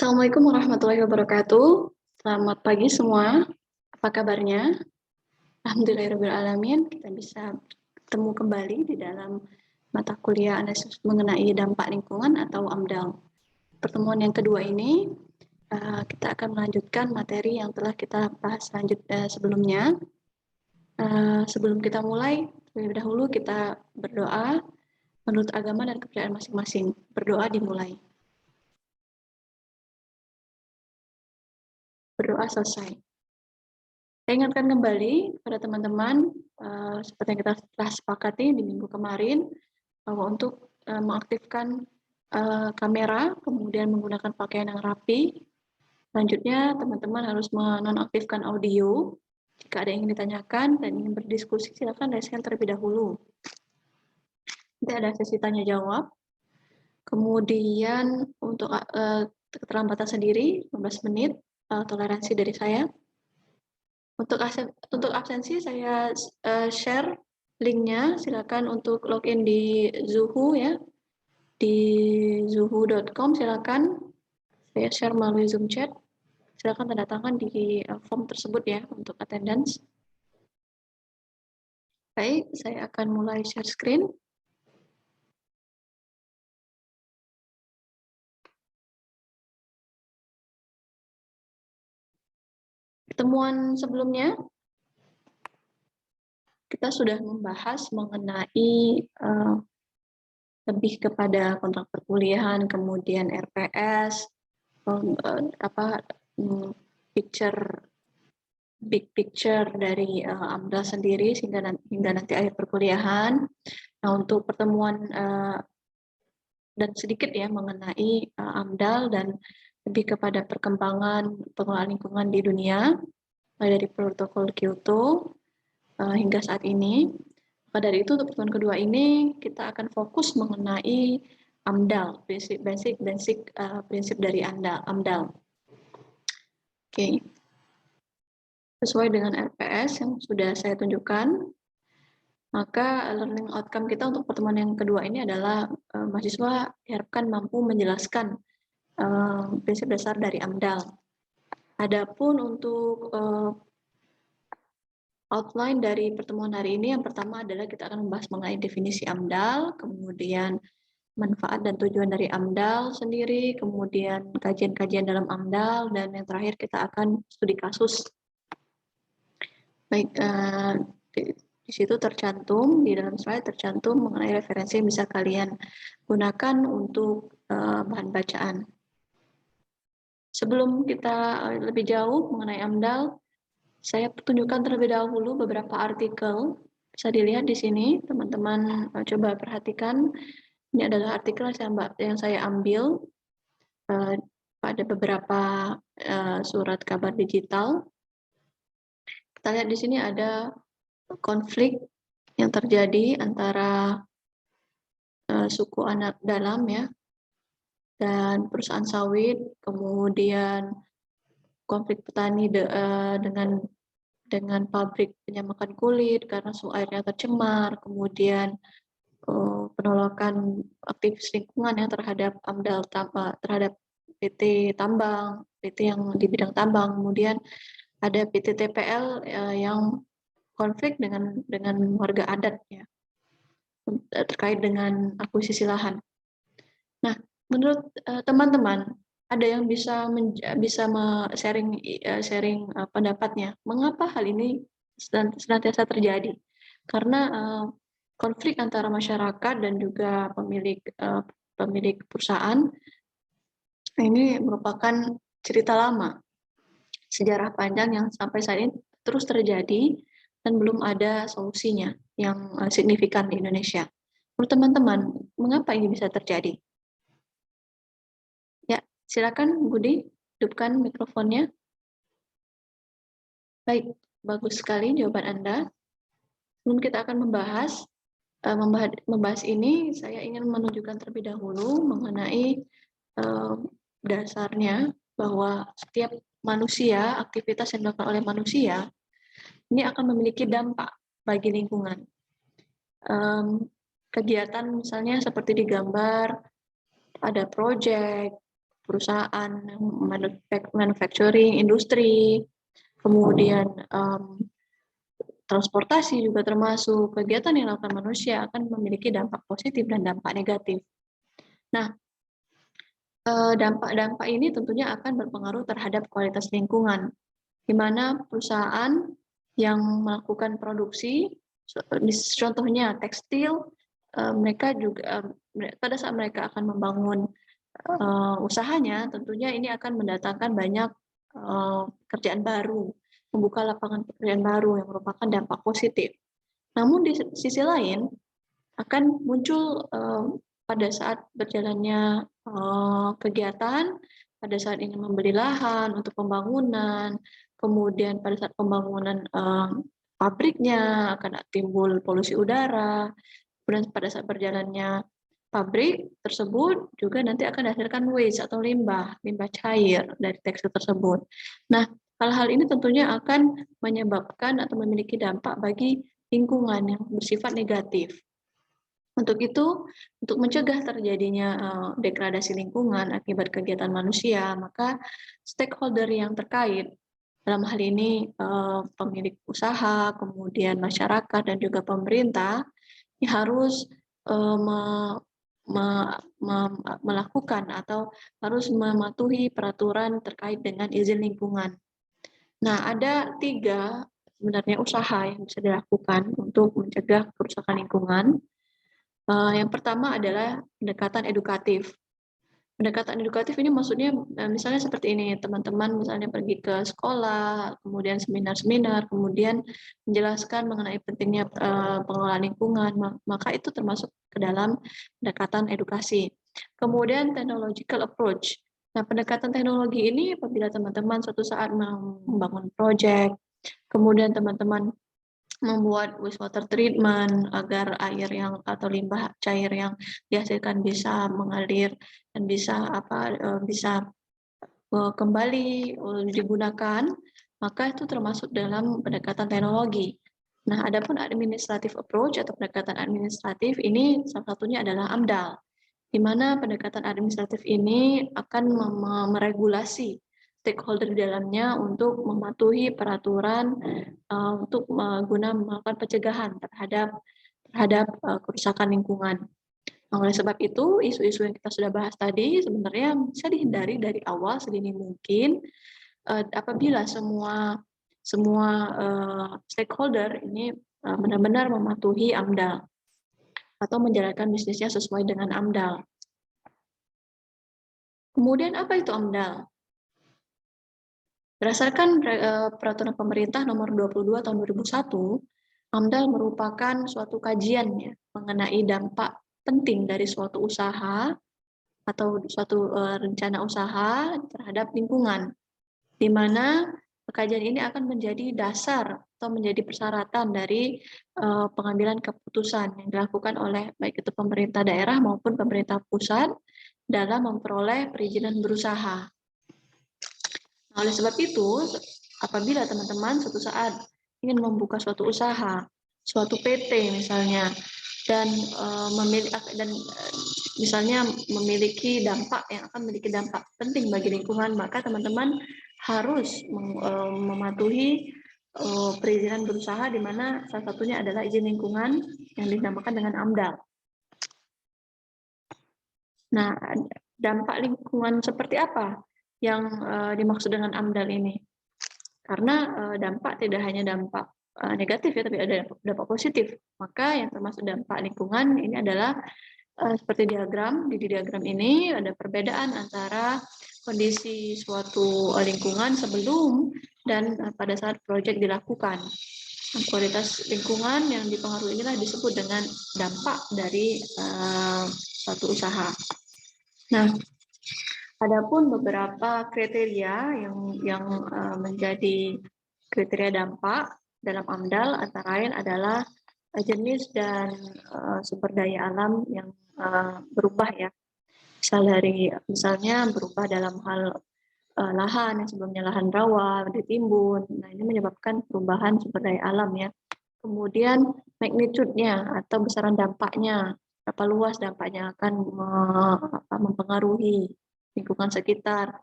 Assalamualaikum warahmatullahi wabarakatuh. Selamat pagi semua. Apa kabarnya? Alhamdulillahirrahmanirrahim. Kita bisa bertemu kembali di dalam mata kuliah analisis mengenai dampak lingkungan atau AMDAL. Pertemuan yang kedua ini kita akan melanjutkan materi yang telah kita bahas sebelumnya. Sebelum kita mulai, terlebih dahulu kita berdoa menurut agama dan kepercayaan masing-masing. Berdoa dimulai. Berdoa selesai. Saya ingatkan kembali kepada teman-teman, seperti yang kita telah sepakati di minggu kemarin, bahwa untuk mengaktifkan kamera, kemudian menggunakan pakaian yang rapi. Selanjutnya, teman-teman harus menonaktifkan audio. Jika ada yang ingin ditanyakan dan ingin berdiskusi, silakan raise hand terlebih dahulu. Nanti ada sesi tanya-jawab. Kemudian untuk keterlambatan sendiri, 15 menit, toleransi dari saya. Untuk absensi saya share linknya, silakan untuk login di Zuhu ya, di zuhu.com silakan saya share melalui Zoom chat, silakan tanda tangan di form tersebut ya untuk attendance. Baik, saya akan mulai share screen. Pertemuan sebelumnya kita sudah membahas mengenai lebih kepada kontrak perkuliahan, kemudian RPS, big picture dari AMDAL sendiri hingga nanti akhir perkuliahan. Nah, untuk pertemuan dan sedikit ya mengenai AMDAL dan lebih kepada perkembangan pengelolaan lingkungan di dunia, mulai dari protokol Kyoto hingga saat ini. Maka dari itu untuk pertemuan kedua ini kita akan fokus mengenai AMDAL, prinsip dari AMDAL. Oke. Sesuai dengan RPS yang sudah saya tunjukkan, maka learning outcome kita untuk pertemuan yang kedua ini adalah mahasiswa diharapkan mampu menjelaskan prinsip dasar dari AMDAL. Adapun untuk outline dari pertemuan hari ini, yang pertama adalah kita akan membahas mengenai definisi AMDAL, kemudian manfaat dan tujuan dari AMDAL sendiri, kemudian kajian-kajian dalam AMDAL, dan yang terakhir kita akan studi kasus. Baik, di situ tercantum, di dalam slide tercantum mengenai referensi yang bisa kalian gunakan untuk bahan bacaan. Sebelum kita lebih jauh mengenai AMDAL, saya tunjukkan terlebih dahulu beberapa artikel. Bisa dilihat di sini, teman-teman coba perhatikan. Ini adalah artikel yang saya ambil pada beberapa surat kabar digital. Kita lihat di sini ada konflik yang terjadi antara suku anak dalam ya dan perusahaan sawit, kemudian konflik petani dengan pabrik penyamakan kulit karena airnya tercemar, kemudian penolakan aktivis lingkungan ya terhadap AMDAL terhadap PT Tambang, PT yang di bidang tambang, kemudian ada PT TPL yang konflik dengan warga adat ya terkait dengan akuisisi lahan. Nah, menurut teman-teman ada yang bisa sharing pendapatnya mengapa hal ini senantiasa terjadi? Karena konflik antara masyarakat dan juga pemilik perusahaan ini merupakan cerita lama, sejarah panjang yang sampai saat ini terus terjadi dan belum ada solusinya yang signifikan di Indonesia. Menurut teman-teman, mengapa ini bisa terjadi? Ya, silakan Budi, hidupkan mikrofonnya. Baik, bagus sekali jawaban Anda. Sebelum kita akan membahas ini, saya ingin menunjukkan terlebih dahulu mengenai dasarnya bahwa setiap manusia, aktivitas yang dilakukan oleh manusia, ini akan memiliki dampak bagi lingkungan. Kegiatan misalnya seperti digambar, ada proyek, perusahaan manufacturing, industri, kemudian transportasi juga termasuk kegiatan yang dilakukan manusia akan memiliki dampak positif dan dampak negatif. Nah, dampak-dampak ini tentunya akan berpengaruh terhadap kualitas lingkungan, di mana perusahaan yang melakukan produksi, contohnya tekstil, mereka juga pada saat mereka akan membangun usahanya, tentunya ini akan mendatangkan banyak pekerjaan baru, membuka lapangan pekerjaan baru yang merupakan dampak positif. Namun di sisi lain akan muncul pada saat berjalannya kegiatan, pada saat ini membeli lahan untuk pembangunan, kemudian pada saat pembangunan pabriknya akan timbul polusi udara, kemudian pada saat berjalannya pabrik tersebut juga nanti akan dihasilkan waste atau limbah cair dari tekstil tersebut. Nah, hal-hal ini tentunya akan menyebabkan atau memiliki dampak bagi lingkungan yang bersifat negatif. Untuk itu, untuk mencegah terjadinya degradasi lingkungan akibat kegiatan manusia, maka stakeholder yang terkait, dalam hal ini pemilik usaha, kemudian masyarakat, dan juga pemerintah, ini harus melakukan atau harus mematuhi peraturan terkait dengan izin lingkungan. Nah, ada 3 sebenarnya usaha yang bisa dilakukan untuk mencegah kerusakan lingkungan. Yang pertama adalah pendekatan edukatif. Pendekatan edukatif ini maksudnya misalnya seperti ini, teman-teman misalnya pergi ke sekolah, kemudian seminar-seminar, kemudian menjelaskan mengenai pentingnya pengelolaan lingkungan, maka itu termasuk ke dalam pendekatan edukasi. Kemudian technological approach. Nah, pendekatan teknologi ini apabila teman-teman suatu saat membangun proyek, kemudian teman-teman membuat wastewater treatment agar air yang atau limbah cair yang dihasilkan bisa mengalir dan bisa kembali digunakan, maka itu termasuk dalam pendekatan teknologi. Nah, adapun administrative approach atau pendekatan administratif ini salah satunya adalah AMDAL, di mana pendekatan administratif ini akan meregulasi stakeholder di dalamnya untuk mematuhi peraturan untuk guna melakukan pencegahan terhadap kerusakan lingkungan. Nah, oleh sebab itu, isu-isu yang kita sudah bahas tadi sebenarnya bisa dihindari dari awal sedini mungkin apabila semua stakeholder ini benar-benar mematuhi AMDAL atau menjalankan bisnisnya sesuai dengan AMDAL. Kemudian apa itu AMDAL? Berdasarkan peraturan pemerintah nomor 22 tahun 2001, AMDAL merupakan suatu kajian ya, mengenai dampak penting dari suatu usaha atau suatu rencana usaha terhadap lingkungan, di mana kajian ini akan menjadi dasar atau menjadi persyaratan dari pengambilan keputusan yang dilakukan oleh baik itu pemerintah daerah maupun pemerintah pusat dalam memperoleh perizinan berusaha. Nah, oleh sebab itu, apabila teman-teman suatu saat ingin membuka suatu usaha, suatu PT misalnya, dan misalnya memiliki dampak yang akan memiliki dampak penting bagi lingkungan, maka teman-teman harus mematuhi perizinan berusaha, di mana salah satunya adalah izin lingkungan yang dinamakan dengan AMDAL. Nah, dampak lingkungan seperti apa yang dimaksud dengan AMDAL ini? Karena dampak tidak hanya dampak negatif ya, tapi ada dampak positif. Maka yang termasuk dampak lingkungan ini adalah seperti diagram. Di diagram ini ada perbedaan antara kondisi suatu lingkungan sebelum dan pada saat proyek dilakukan. Kualitas lingkungan yang dipengaruhi inilah disebut dengan dampak dari suatu usaha. Nah, adapun beberapa kriteria yang menjadi kriteria dampak dalam AMDAL antara lain adalah jenis dan sumber daya alam yang berubah ya. Misalnya berubah dalam hal lahan yang sebelumnya lahan rawa ditimbun. Nah, ini menyebabkan perubahan sumber daya alam ya. Kemudian magnitude-nya atau besaran dampaknya, berapa luas dampaknya akan mempengaruhi lingkungan sekitar.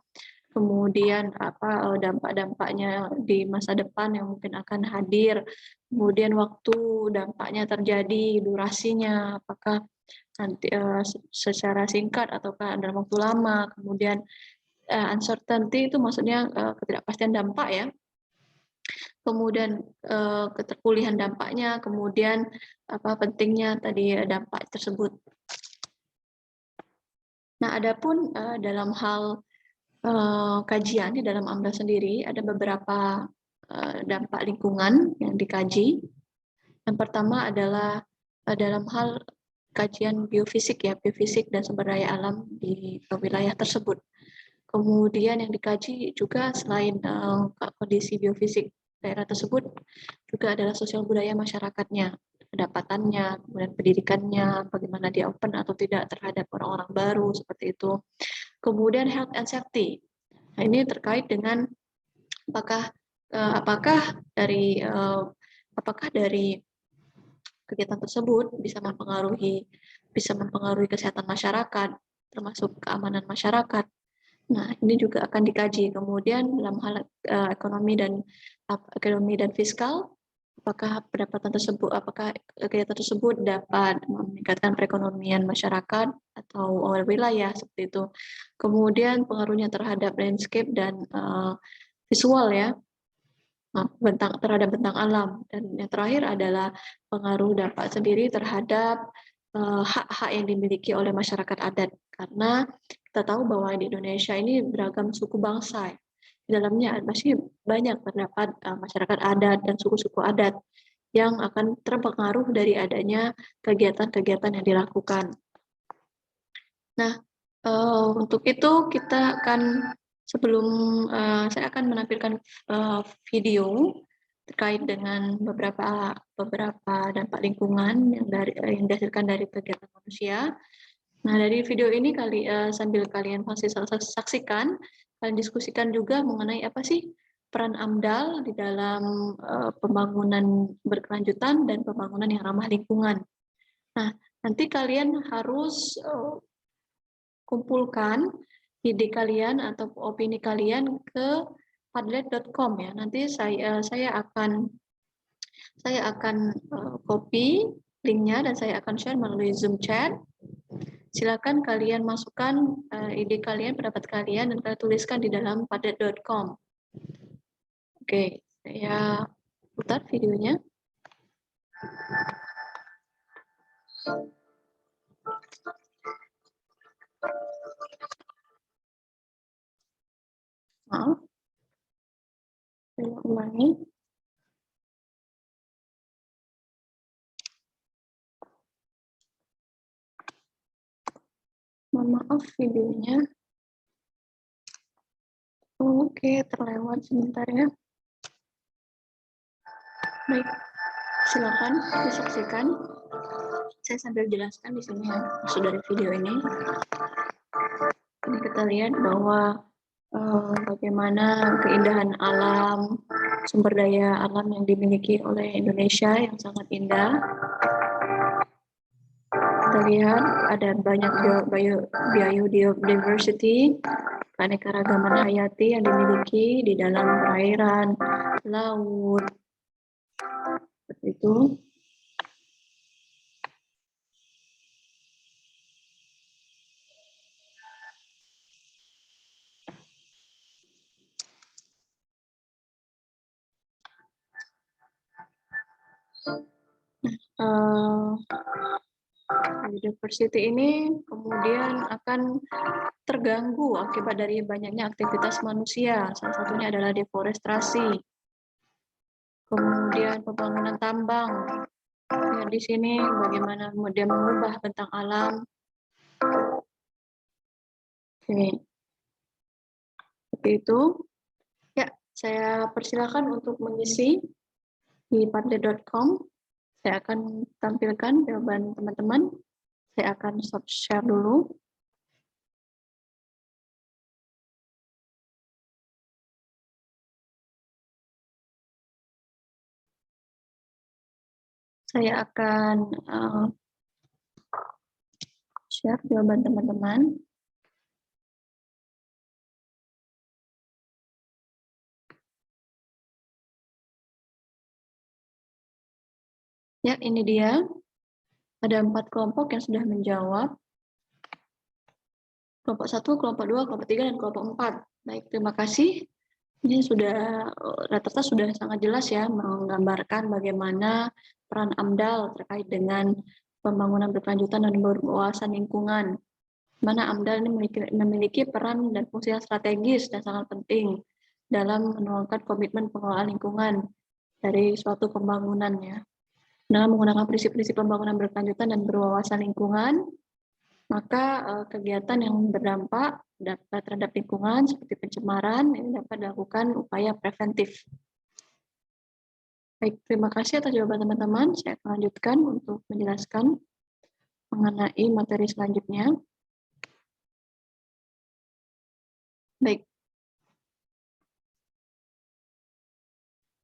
Kemudian dampak-dampaknya di masa depan yang mungkin akan hadir, kemudian waktu dampaknya terjadi, durasinya, apakah nanti secara singkat ataukah dalam waktu lama, kemudian uncertainty itu maksudnya ketidakpastian dampak ya, kemudian keterpulihan dampaknya, kemudian pentingnya tadi dampak tersebut. Nah, adapun dalam hal kajian di dalam AMDAL sendiri ada beberapa dampak lingkungan yang dikaji. Yang pertama adalah dalam hal kajian biofisik ya, biofisik dan sumber daya alam di wilayah tersebut. Kemudian yang dikaji juga selain kondisi biofisik daerah tersebut juga adalah sosial budaya masyarakatnya, pendapatannya, kemudian pendidikannya, bagaimana dia open atau tidak terhadap orang-orang baru seperti itu. Kemudian health and safety. Nah, ini terkait dengan apakah dari kegiatan tersebut bisa mempengaruhi kesehatan masyarakat, termasuk keamanan masyarakat. Nah, ini juga akan dikaji. Kemudian dalam hal ekonomi dan fiskal, apakah kegiatan tersebut dapat meningkatkan perekonomian masyarakat atau wilayah seperti itu. Kemudian pengaruhnya terhadap landscape dan visual ya, terhadap bentang alam. Dan yang terakhir adalah pengaruh dampak sendiri terhadap hak-hak yang dimiliki oleh masyarakat adat. Karena kita tahu bahwa di Indonesia ini beragam suku bangsa. Di dalamnya masih banyak terdapat masyarakat adat dan suku-suku adat yang akan terpengaruh dari adanya kegiatan-kegiatan yang dilakukan. Nah, untuk itu saya akan menampilkan video terkait dengan beberapa dampak lingkungan yang dihasilkan dari kegiatan manusia. Nah, dari video ini sambil kalian saksikan, kalian diskusikan juga mengenai apa sih peran AMDAL di dalam pembangunan berkelanjutan dan pembangunan yang ramah lingkungan. Nah, nanti kalian harus kumpulkan ide kalian atau opini kalian ke padlet.com ya. Nanti saya akan copy linknya dan saya akan share melalui Zoom chat. Silakan kalian masukkan ide kalian, pendapat kalian, dan kalian tuliskan di dalam padlet.com. Oke, saya putar videonya. Maaf, saya ulangi. Mohon maaf videonya. Oke, terlewat sebentar ya. Baik, silakan disaksikan. Saya sambil jelaskan di sini ya, maksud dari video ini. Ini kita lihat bahwa bagaimana keindahan alam, sumber daya alam yang dimiliki oleh Indonesia yang sangat indah. Kita lihat ada banyak biodiversity, keanekaragaman hayati yang dimiliki di dalam perairan, laut, seperti itu. Biodiversity ini kemudian akan terganggu akibat dari banyaknya aktivitas manusia. Salah satunya adalah deforestasi, kemudian pembangunan tambang. Ya, di sini bagaimana dia mengubah bentang alam. Oke. Seperti itu. Ya, saya persilakan untuk mengisi di padlet.com. Saya akan tampilkan jawaban teman-teman. Saya akan stop share dulu. Saya akan share jawaban teman-teman. Ya, ini dia. Ada 4 kelompok yang sudah menjawab. Kelompok 1, kelompok 2, kelompok 3, dan kelompok 4. Baik, terima kasih. Ini sudah rata-rata sudah sangat jelas ya menggambarkan bagaimana peran AMDAL terkait dengan pembangunan berkelanjutan dan berwawasan lingkungan. Mana AMDAL ini memiliki peran dan fungsi yang strategis dan sangat penting dalam menuangkan komitmen pengelolaan lingkungan dari suatu pembangunan ya. Dengan menggunakan prinsip-prinsip pembangunan berkelanjutan dan berwawasan lingkungan, maka kegiatan yang berdampak terhadap lingkungan seperti pencemaran ini dapat dilakukan upaya preventif. Baik, terima kasih atas jawaban teman-teman. Saya akan lanjutkan untuk menjelaskan mengenai materi selanjutnya. Baik.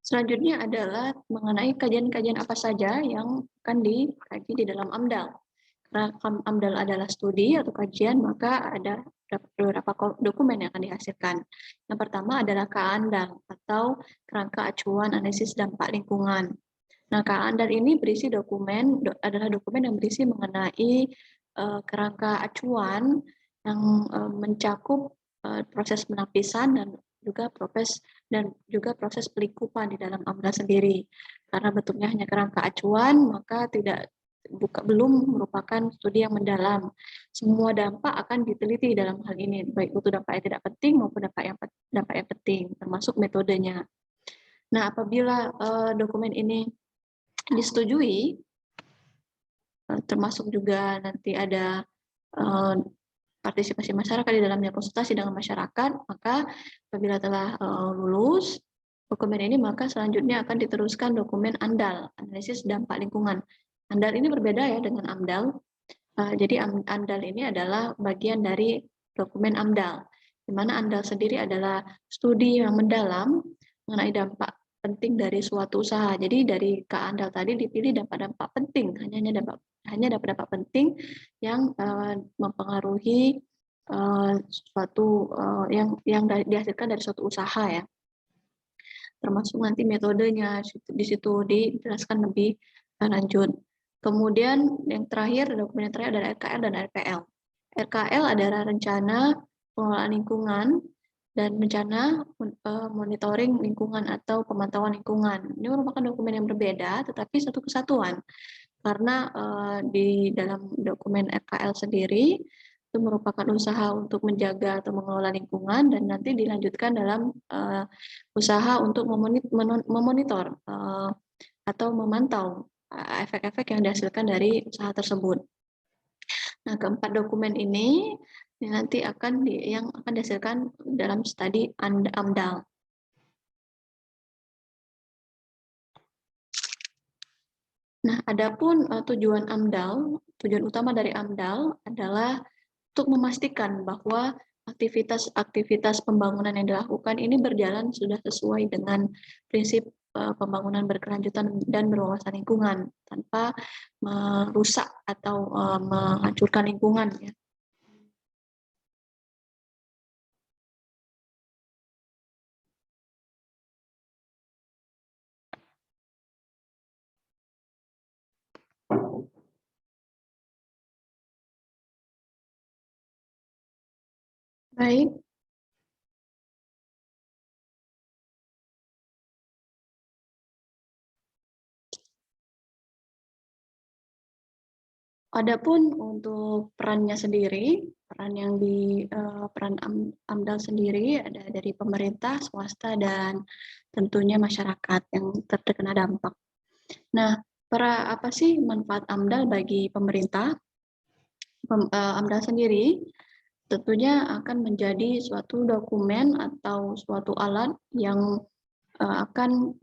Selanjutnya adalah mengenai kajian-kajian apa saja yang akan dikaji di dalam AMDAL. Karena AMDAL adalah studi atau kajian, maka ada beberapa dokumen yang akan dihasilkan. Yang pertama adalah KANDAL atau Kerangka Acuan Analisis Dampak Lingkungan. Nah, KANDAL ini berisi adalah dokumen yang berisi mengenai kerangka acuan yang mencakup proses penapisan dan juga proses pelikupan di dalam AMDAL sendiri. Karena bentuknya hanya kerangka acuan, maka belum merupakan studi yang mendalam. Semua dampak akan diteliti dalam hal ini, baik itu dampak yang tidak penting maupun dampak yang penting, termasuk metodenya. Nah, apabila dokumen ini disetujui, termasuk juga nanti ada partisipasi masyarakat di dalamnya, konsultasi dengan masyarakat, maka apabila telah lulus dokumen ini, maka selanjutnya akan diteruskan dokumen ANDAL, Analisis Dampak Lingkungan. ANDAL ini berbeda ya dengan AMDAL. Jadi AMDAL ini adalah bagian dari dokumen AMDAL, di mana AMDAL sendiri adalah studi yang mendalam mengenai dampak penting dari suatu usaha. Jadi dari KANDAL tadi dipilih dampak-dampak penting, hanya dampak-dampak penting yang mempengaruhi suatu yang dihasilkan dari suatu usaha ya. Termasuk nanti metodenya di situ dijelaskan lebih lanjut. Kemudian yang terakhir, dokumen yang terakhir adalah RKL dan RPL. RKL adalah rencana pengelolaan lingkungan dan rencana monitoring lingkungan atau pemantauan lingkungan. Ini merupakan dokumen yang berbeda, tetapi satu kesatuan. Karena di dalam dokumen RKL sendiri, itu merupakan usaha untuk menjaga atau mengelola lingkungan dan nanti dilanjutkan dalam usaha untuk memonitor atau memantau efek-efek yang dihasilkan dari usaha tersebut. Nah, keempat dokumen ini nanti akan dihasilkan dalam studi AMDAL. Nah, adapun tujuan utama dari AMDAL adalah untuk memastikan bahwa aktivitas pembangunan yang dilakukan ini berjalan sudah sesuai dengan prinsip pembangunan berkelanjutan dan berwawasan lingkungan tanpa merusak atau menghancurkan lingkungan ya. Baik. Adapun untuk perannya sendiri, peran AMDAL sendiri ada dari pemerintah, swasta, dan tentunya masyarakat yang terkena dampak. Nah, apa sih manfaat AMDAL bagi pemerintah? AMDAL sendiri tentunya akan menjadi suatu dokumen atau suatu alat yang akan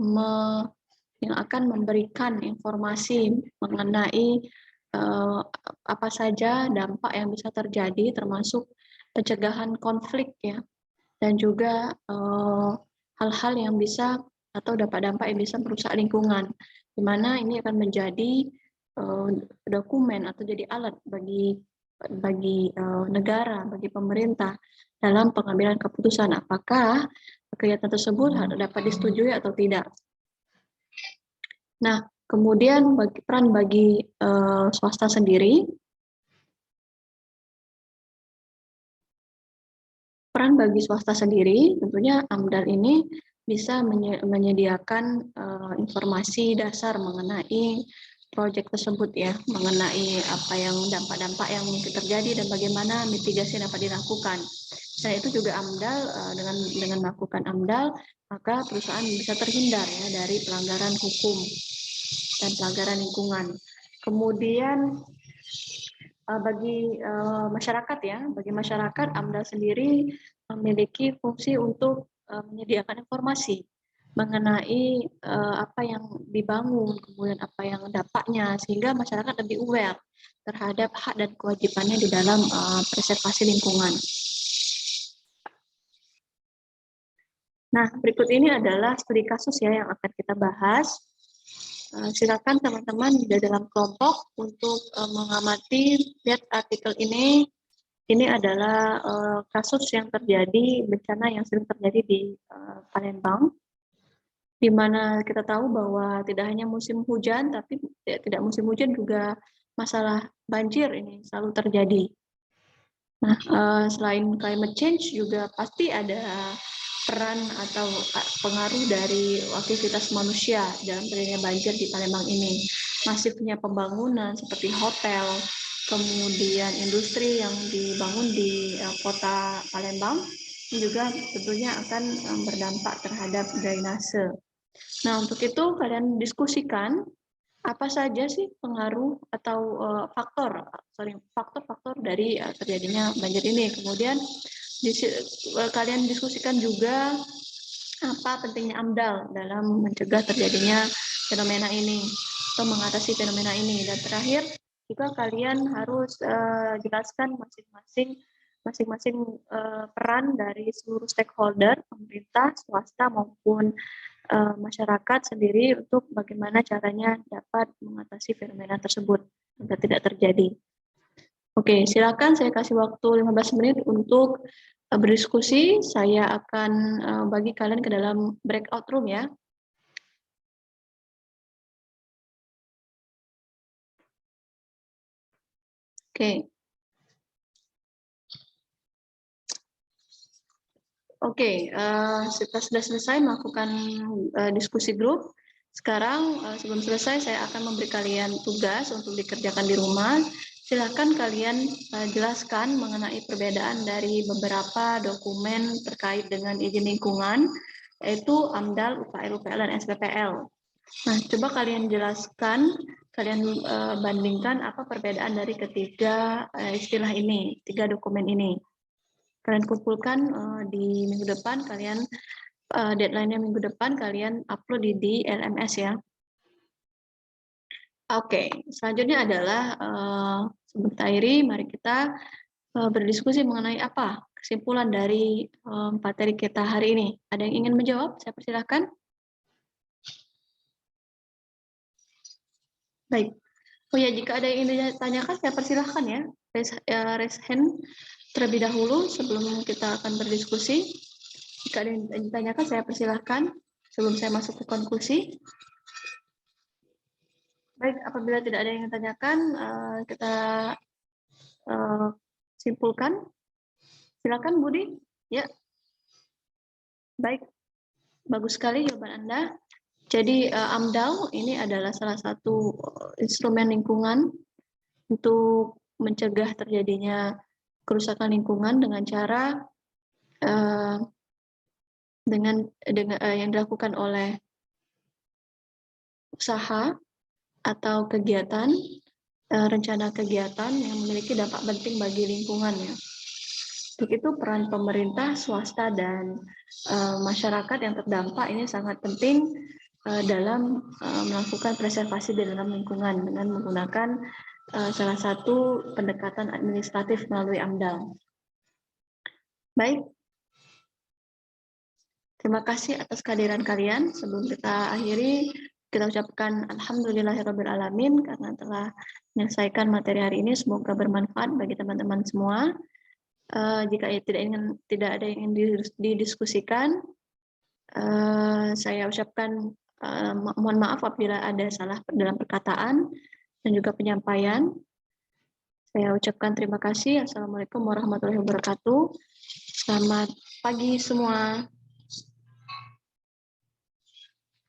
memberikan informasi mengenai apa saja dampak yang bisa terjadi, termasuk pencegahan konflik ya, dan juga hal-hal yang bisa atau dampak-dampak yang bisa merusak lingkungan, di mana ini akan menjadi dokumen atau jadi alat bagi negara, bagi pemerintah dalam pengambilan keputusan apakah kegiatan tersebut dapat disetujui atau tidak. Nah, Kemudian peran bagi swasta sendiri. Peran bagi swasta sendiri, tentunya AMDAL ini bisa menyediakan informasi dasar mengenai proyek tersebut ya, mengenai apa yang dampak-dampak yang mungkin terjadi dan bagaimana mitigasi yang dapat dilakukan. Selain itu juga AMDAL dengan melakukan AMDAL, maka perusahaan bisa terhindar ya dari pelanggaran hukum dan pelanggaran lingkungan. Kemudian bagi masyarakat ya, bagi masyarakat AMDAL sendiri memiliki fungsi untuk menyediakan informasi mengenai apa yang dibangun, kemudian apa yang dampaknya, sehingga masyarakat lebih aware terhadap hak dan kewajibannya di dalam preservasi lingkungan. Nah, berikut ini adalah studi kasus ya yang akan kita bahas. Silakan teman-teman di dalam kelompok untuk mengamati, lihat artikel ini. Ini adalah kasus yang terjadi, bencana yang sering terjadi di Palembang, di mana kita tahu bahwa tidak hanya musim hujan, tapi tidak musim hujan juga masalah banjir ini selalu terjadi. Nah, selain climate change juga pasti ada peran atau pengaruh dari aktivitas manusia dalam terjadinya banjir di Palembang ini. Masifnya pembangunan seperti hotel, kemudian industri yang dibangun di kota Palembang juga tentunya akan berdampak terhadap drainase. Nah, untuk itu kalian diskusikan apa saja sih pengaruh atau faktor-faktor dari terjadinya banjir ini. Kemudian kalian diskusikan juga apa pentingnya AMDAL dalam mencegah terjadinya fenomena ini atau mengatasi fenomena ini. Dan terakhir juga kalian harus jelaskan masing-masing peran dari seluruh stakeholder, pemerintah, swasta maupun masyarakat sendiri untuk bagaimana caranya dapat mengatasi fenomena tersebut agar tidak terjadi. Oke, silakan saya kasih waktu 15 menit untuk berdiskusi. Saya akan bagi kalian ke dalam breakout room ya. Oke. Oke, kita sudah selesai melakukan diskusi grup. Sekarang sebelum selesai saya akan memberi kalian tugas untuk dikerjakan di rumah. Silakan kalian jelaskan mengenai perbedaan dari beberapa dokumen terkait dengan izin lingkungan, yaitu AMDAL, UKL, UPL, dan SPPL. Nah, coba kalian jelaskan, kalian bandingkan apa perbedaan dari ketiga istilah ini, tiga dokumen ini. Kalian kumpulkan di minggu depan, kalian deadline-nya minggu depan, kalian upload di LMS ya. Oke, selanjutnya adalah sebelum kita akhiri, mari kita berdiskusi mengenai apa kesimpulan dari materi kita hari ini. Ada yang ingin menjawab? Saya persilahkan. Baik. Oh ya, jika ada yang ingin ditanyakan, saya persilahkan ya. Raise hand terlebih dahulu sebelum kita akan berdiskusi. Jika ada yang ditanyakan, saya persilahkan sebelum saya masuk ke konklusi. Baik, apabila tidak ada yang ditanyakan, kita simpulkan. Silakan, Budi. Ya, baik. Bagus sekali jawaban Anda. Jadi, AMDAL ini adalah salah satu instrumen lingkungan untuk mencegah terjadinya kerusakan lingkungan dengan cara dengan yang dilakukan oleh usaha atau kegiatan, rencana kegiatan yang memiliki dampak penting bagi lingkungan ya. Untuk itu peran pemerintah, swasta, dan masyarakat yang terdampak ini sangat penting dalam melakukan preservasi di dalam lingkungan dengan menggunakan salah satu pendekatan administratif melalui AMDAL. Baik, terima kasih atas kehadiran kalian. Sebelum kita akhiri, kita ucapkan alhamdulillahirrabbilalamin karena telah menyelesaikan materi hari ini. Semoga bermanfaat bagi teman-teman semua. Jika tidak ada yang ingin didiskusikan, saya ucapkan Mohon maaf apabila ada salah dalam perkataan dan juga penyampaian. Saya ucapkan terima kasih. Assalamualaikum warahmatullahi wabarakatuh. Selamat pagi semua.